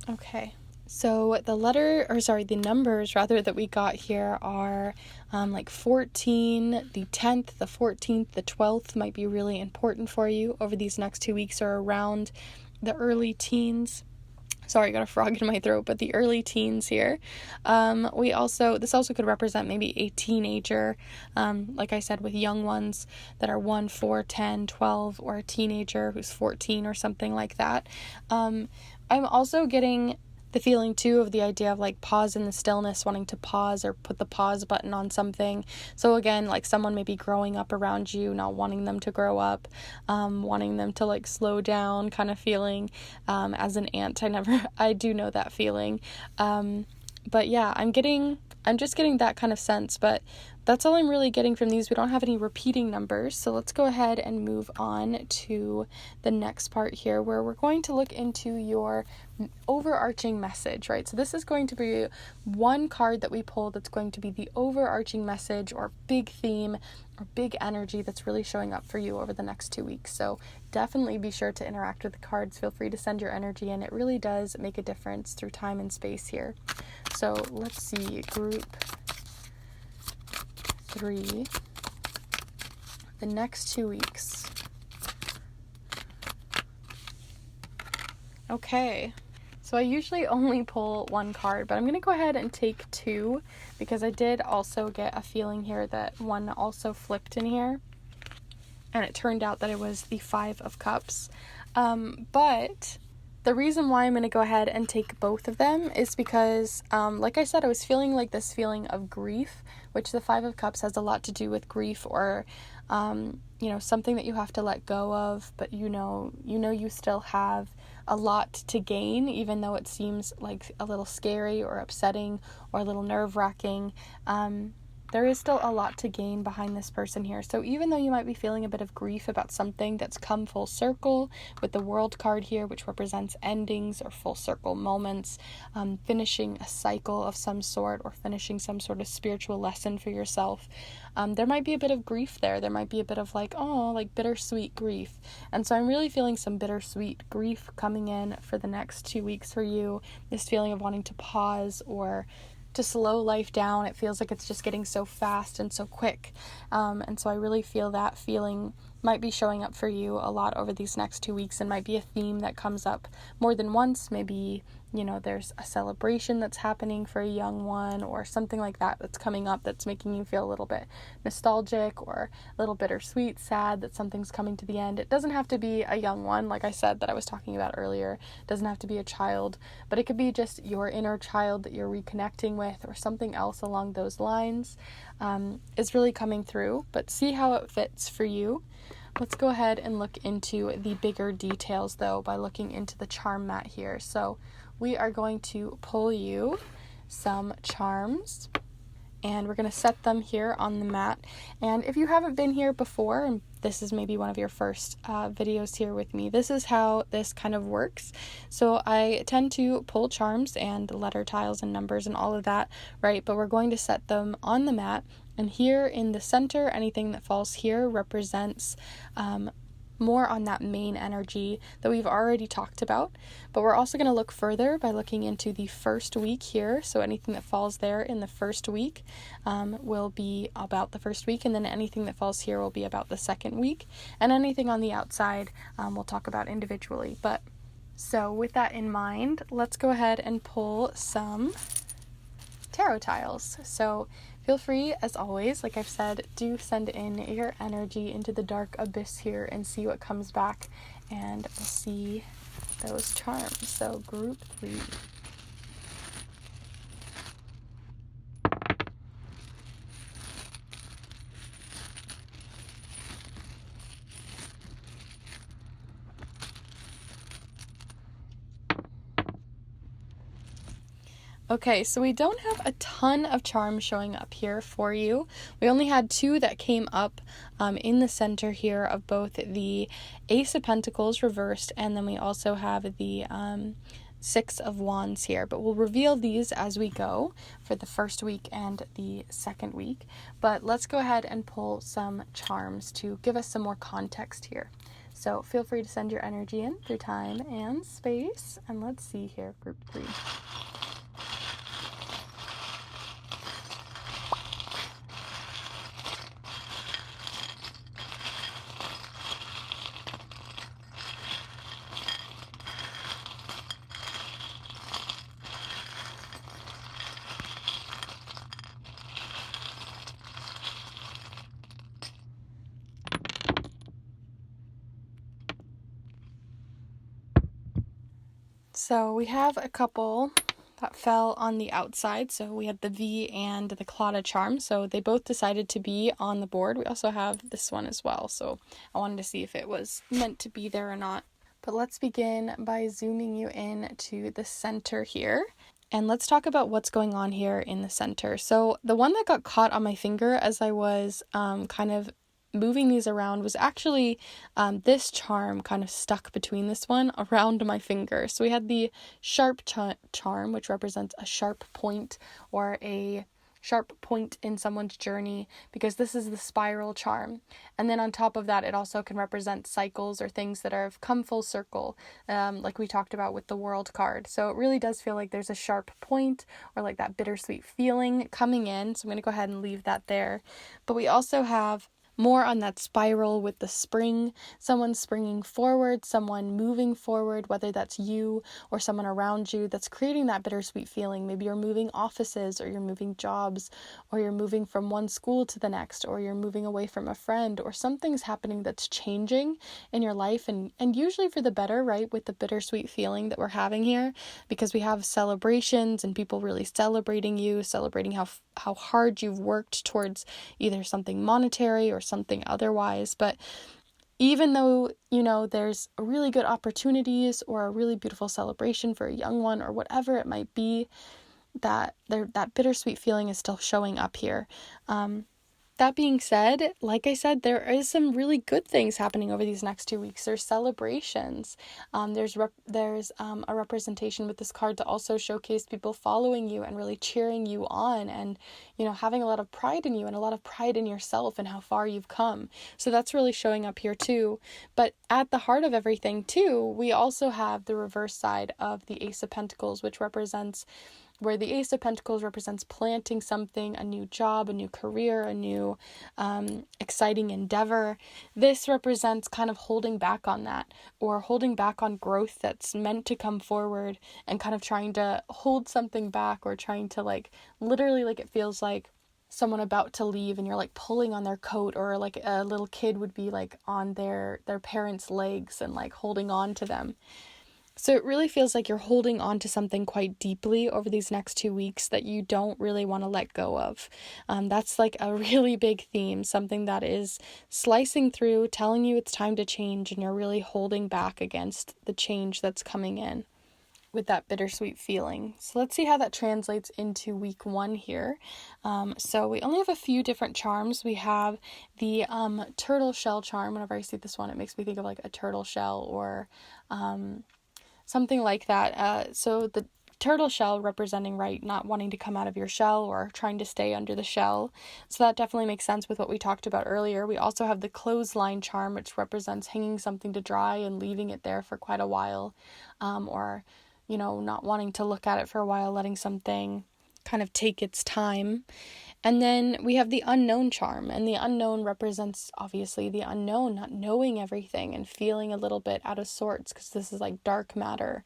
Okay, so the numbers rather that we got here are like 14, the 10th, the 14th, the 12th might be really important for you over these next 2 weeks or around the early teens. Sorry, I got a frog in my throat, but the early teens here. This also could represent maybe a teenager, like I said, with young ones that are 1, 4, 10, 12, or a teenager who's 14 or something like that. I'm also getting the feeling too of the idea of like pause in the stillness, wanting to pause or put the pause button on something. So again, like someone may be growing up around you, not wanting them to grow up, wanting them to like slow down kind of feeling. As an aunt, I do know that feeling. But yeah, I'm just getting that kind of sense, but that's all I'm really getting from these. We don't have any repeating numbers, so let's go ahead and move on to the next part here where we're going to look into your overarching message, right? So this is going to be one card that we pull that's going to be the overarching message or big theme or big energy that's really showing up for you over the next 2 weeks. So definitely be sure to interact with the cards. Feel free to send your energy in. It really does make a difference through time and space here. So let's see, group 3, the next 2 weeks. Okay, so I usually only pull one card, but I'm going to go ahead and take 2 because I did also get a feeling here that one also flipped in here, and it turned out that it was the 5 of Cups. But the reason why I'm going to go ahead and take both of them is because, like I said, I was feeling like this feeling of grief, which the 5 of Cups has a lot to do with grief or, something that you have to let go of, but you still have a lot to gain, even though it seems like a little scary or upsetting or a little nerve-wracking. There is still a lot to gain behind this person here. So even though you might be feeling a bit of grief about something that's come full circle with the World card here, which represents endings or full circle moments, finishing a cycle of some sort or finishing some sort of spiritual lesson for yourself, there might be a bit of grief there. There might be a bit of like bittersweet grief. And so I'm really feeling some bittersweet grief coming in for the next 2 weeks for you. This feeling of wanting to pause or to slow life down. It feels like it's just getting so fast and so quick. And so I really feel that feeling might be showing up for you a lot over these next 2 weeks and might be a theme that comes up more than once, maybe there's a celebration that's happening for a young one or something like that that's coming up that's making you feel a little bit nostalgic or a little bittersweet, sad that something's coming to the end. It doesn't have to be a young one, like I said, that I was talking about earlier. It doesn't have to be a child, but it could be just your inner child that you're reconnecting with or something else along those lines is really coming through. But see how it fits for you. Let's go ahead and look into the bigger details, though, by looking into the charm mat here. So we are going to pull you some charms, and we're going to set them here on the mat. And if you haven't been here before, and this is maybe one of your first videos here with me, this is how this kind of works. So I tend to pull charms and letter tiles and numbers and all of that, right? But we're going to set them on the mat. And here in the center, anything that falls here represents more on that main energy that we've already talked about. But we're also going to look further by looking into the first week here. So anything that falls there in the first week will be about the first week, and then anything that falls here will be about the second week, and anything on the outside we'll talk about individually. But so with that in mind, let's go ahead and pull some tarot tiles. So feel free, as always, like I've said, do send in your energy into the dark abyss here and see what comes back, and we'll see those charms. So group 3. Okay, so we don't have a ton of charms showing up here for you. We only had 2 that came up in the center here of both the Ace of Pentacles reversed, and then we also have the 6 of Wands here. But we'll reveal these as we go for the first week and the second week. But let's go ahead and pull some charms to give us some more context here. So feel free to send your energy in through time and space. And let's see here, group 3. So we have a couple that fell on the outside. So we had the V and the Claudia charm. So they both decided to be on the board. We also have this one as well. So I wanted to see if it was meant to be there or not. But let's begin by zooming you in to the center here. And let's talk about what's going on here in the center. So the one that got caught on my finger as I was kind of moving these around was actually this charm kind of stuck between this one around my finger. So we had the sharp charm, which represents a sharp point or a sharp point in someone's journey, because this is the spiral charm. And then on top of that, it also can represent cycles or things that have come full circle, like we talked about with the World card. So it really does feel like there's a sharp point or like that bittersweet feeling coming in. So I'm going to go ahead and leave that there. But we also have more on that spiral with the spring, someone springing forward, someone moving forward, whether that's you or someone around you that's creating that bittersweet feeling. Maybe you're moving offices, or you're moving jobs, or you're moving from one school to the next, or you're moving away from a friend, or something's happening that's changing in your life, and usually for the better, right, with the bittersweet feeling that we're having here, because we have celebrations and people really celebrating you, celebrating how hard you've worked towards either something monetary or something otherwise. But even though, there's really good opportunities or a really beautiful celebration for a young one or whatever it might be, that bittersweet feeling is still showing up here. That being said, like I said, there is some really good things happening over these next 2 weeks. There's celebrations. There's a representation with this card to also showcase people following you and really cheering you on, and having a lot of pride in you and a lot of pride in yourself and how far you've come. So that's really showing up here too. But at the heart of everything too, we also have the reverse side of the Ace of Pentacles, which represents where the Ace of Pentacles represents planting something, a new job, a new career, a new exciting endeavor. This represents kind of holding back on that, or holding back on growth that's meant to come forward, and kind of trying to hold something back, or trying to like literally, like, it feels like someone about to leave and you're like pulling on their coat, or like a little kid would be like on their parents' legs and like holding on to them. So it really feels like you're holding on to something quite deeply over these next 2 weeks that you don't really want to let go of. That's like a really big theme, something that is slicing through, telling you it's time to change, and you're really holding back against the change that's coming in with that bittersweet feeling. So let's see how that translates into week 1 here. So we only have a few different charms. We have the turtle shell charm. Whenever I see this one, it makes me think of like a turtle shell, or something like that. So the turtle shell representing, right, not wanting to come out of your shell or trying to stay under the shell. So that definitely makes sense with what we talked about earlier. We also have the clothesline charm, which represents hanging something to dry and leaving it there for quite a while, or, you know, not wanting to look at it for a while, letting something kind of take its time. And then we have the unknown charm, and the unknown represents obviously the unknown, not knowing everything and feeling a little bit out of sorts, because this is like dark matter.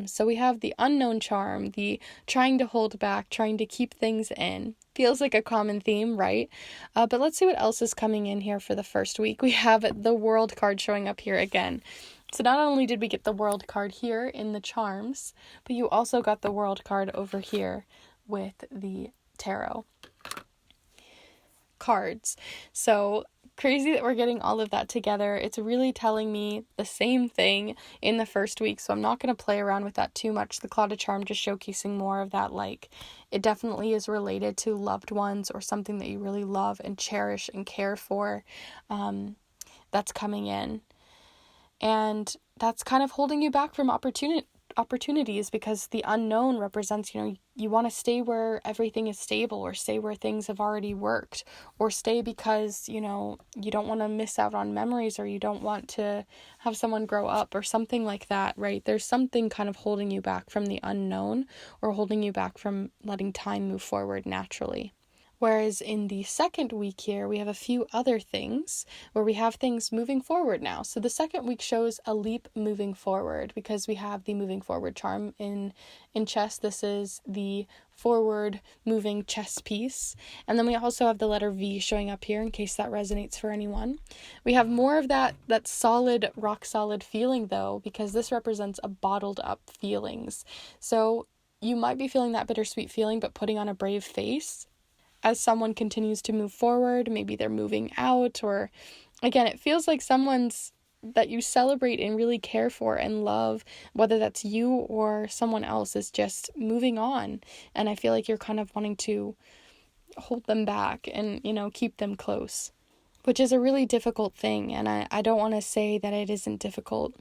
So we have the unknown charm, the trying to hold back, trying to keep things in. Feels like a common theme, right? But let's see what else is coming in here for the first week. We have the World card showing up here again. So not only did we get the World card here in the charms, but you also got the World card over here with the tarot cards. So crazy that we're getting all of that together. It's really telling me the same thing in the first week, so I'm not going to play around with that too much. The Cloud of Charm just showcasing more of that, like, it definitely is related to loved ones or something that you really love and cherish and care for, that's coming in. And that's kind of holding you back from opportunities, because the unknown represents, you know, you want to stay where everything is stable, or stay where things have already worked, or stay because, you know, you don't want to miss out on memories, or you don't want to have someone grow up or something like that, right? There's something kind of holding you back from the unknown, or holding you back from letting time move forward naturally. Whereas in the second week here, we have a few other things where we have things moving forward now. So the second week shows a leap moving forward, because we have the moving forward charm in chess. This is the forward moving chess piece. And then we also have the letter V showing up here in case that resonates for anyone. We have more of that solid, rock solid feeling though, because this represents a bottled up feelings. So you might be feeling that bittersweet feeling, but putting on a brave face as someone continues to move forward. Maybe they're moving out, or again, it feels like someone's that you celebrate and really care for and love, whether that's you or someone else, is just moving on. And I feel like you're kind of wanting to hold them back and, you know, keep them close, which is a really difficult thing. And I don't want to say that it isn't difficult.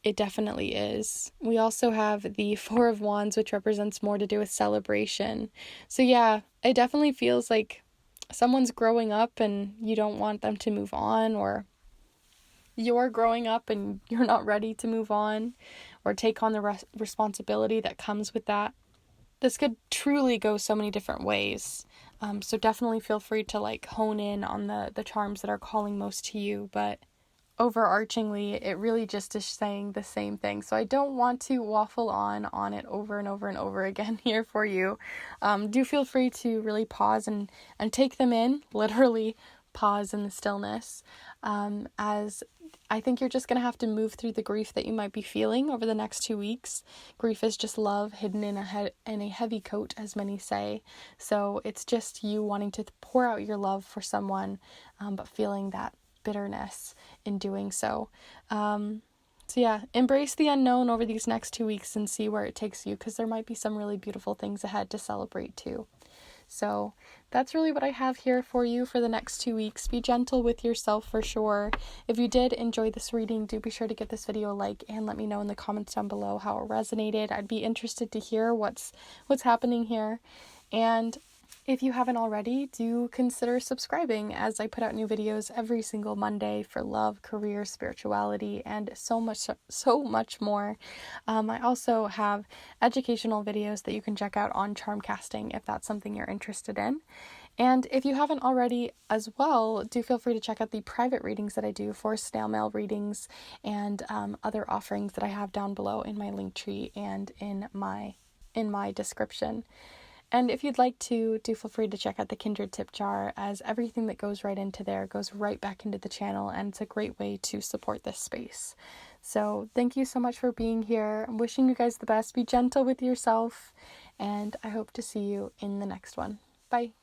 It definitely is. We also have the Four of Wands, which represents more to do with celebration. So yeah, it definitely feels like someone's growing up and you don't want them to move on, or you're growing up and you're not ready to move on or take on the responsibility that comes with that. This could truly go so many different ways. So definitely feel free to like hone in on the charms that are calling most to you, but overarchingly, it really just is saying the same thing. So I don't want to waffle on it over and over and over again here for you. Do feel free to really pause and take them in, literally pause in the stillness, as I think you're just going to have to move through the grief that you might be feeling over the next 2 weeks. Grief is just love hidden in a heavy coat, as many say. So it's just you wanting to pour out your love for someone, but feeling that bitterness in doing so. So yeah, embrace the unknown over these next 2 weeks and see where it takes you, because there might be some really beautiful things ahead to celebrate too. So that's really what I have here for you for the next 2 weeks. Be gentle with yourself for sure. If you did enjoy this reading, do be sure to give this video a like and let me know in the comments down below how it resonated. I'd be interested to hear what's happening here. And If you haven't already, do consider subscribing, as I put out new videos every single Monday for love, career, spirituality, and so much more. I also have educational videos that you can check out on charm casting if that's something you're interested in. And if you haven't already as well, do feel free to check out the private readings that I do for snail mail readings and other offerings that I have down below in my link tree and in my description. And if you'd like to, do feel free to check out the Kindred tip jar, as everything that goes right into there goes right back into the channel, and it's a great way to support this space. So thank you so much for being here. I'm wishing you guys the best. Be gentle with yourself, and I hope to see you in the next one. Bye.